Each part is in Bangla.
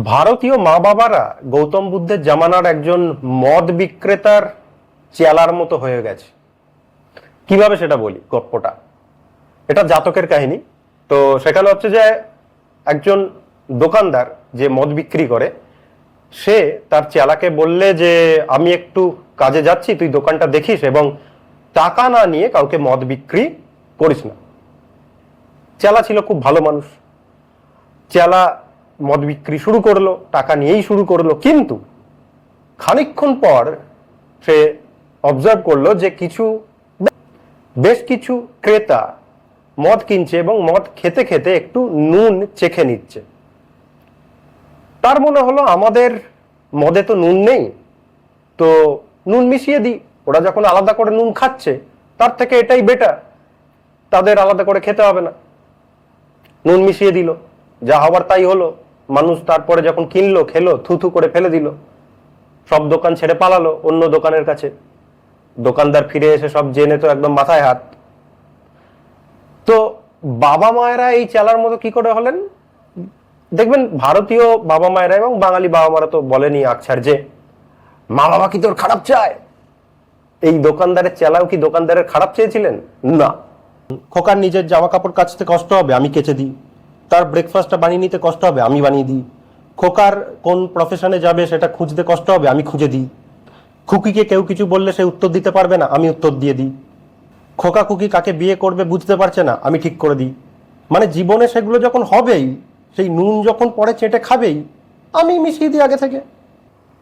ভারতীয় মা বাবারা গৌতম বুদ্ধের জামানার একজন মদ বিক্রেতার চেলার মতো হয়ে গেছে। কিভাবে সেটা বলি গল্পটা। এটা জাতকের কাহিনী। তো সেখানে হচ্ছে যে একজন দোকানদার যে মদ বিক্রি করে, সে তার চেলাকে বললে যে আমি একটু কাজে যাচ্ছি, তুই দোকানটা দেখিস এবং টাকা না নিয়ে কাউকে মদ বিক্রি করিস না। চেলা ছিল খুব ভালো মানুষ। চেলা মদ বিক্রি শুরু করলো, টাকা নিয়েই শুরু করলো, কিন্তু খানিকক্ষণ পর সে অবজার্ভ করলো যে বেশ কিছু ক্রেতা মদ কিনছে এবং মদ খেতে খেতে একটু নুন চেখে নিচ্ছে। তার মনে হলো আমাদের মদে তো নুন নেই, তো নুন মিশিয়ে দিই। ওরা যখন আলাদা করে নুন খাচ্ছে, তার থেকে এটাই বেটার, তাদের আলাদা করে খেতে হবে না। নুন মিশিয়ে দিল, যা হবার তাই হলো। মানুষ তারপরে যখন কিনলো, খেলো, থুথু করে ফেলে দিল, সব দোকান ছেড়ে পালালো অন্য দোকানের কাছে। দোকানদার ফিরে এসে সব জেনে তো একদম মাথায় হাত। তো বাবা মায়েরা এই চেলার মতো কি করে হলেন? দেখবেন ভারতীয় বাবা মায়েরা এবং বাঙালি বাবা মারা তো বলেনি আকছার যে মা বাবা কি তোর খারাপ চায়। এই দোকানদারের চেলাও কি দোকানদারের খারাপ চেয়েছিলেন? না। খোকার নিজের জামা কাপড় কাচতে কষ্ট হবে, আমি কেচে দিই। তার ব্রেকফাস্টটা বানিয়ে নিতে কষ্ট হবে, আমি বানিয়ে দিই। খোকার কোন প্রফেশনে যাবে সেটা খুঁজতে কষ্ট হবে, আমি খুঁজে দিই। খুকিকে কেউ কিছু বললে সে উত্তর দিতে পারবে না, আমি উত্তর দিয়ে দিই। খোকা খুকি কাকে বিয়ে করবে বুঝতে পারছে না, আমি ঠিক করে দিই। মানে জীবনে সেগুলো যখন হবেই, সেই নুন যখন পরে চেটে খাবেই, আমি মিশিয়ে দিই আগে থেকে।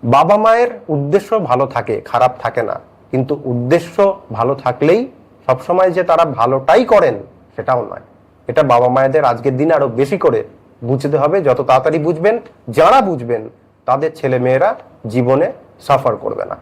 বাবা মায়ের উদ্দেশ্য ভালো থাকে, খারাপ থাকে না। কিন্তু উদ্দেশ্য ভালো থাকলেই সবসময় যে তারা ভালোটাই করেন সেটাও নয়। এটা বাবা মায়েদের আজকের দিনে আরো বেশি করে বুঝতে হবে। যত তাড়াতাড়ি বুঝবেন, যারা বুঝবেন, তাদের ছেলে মেয়েরা জীবনে সাফার করবে না।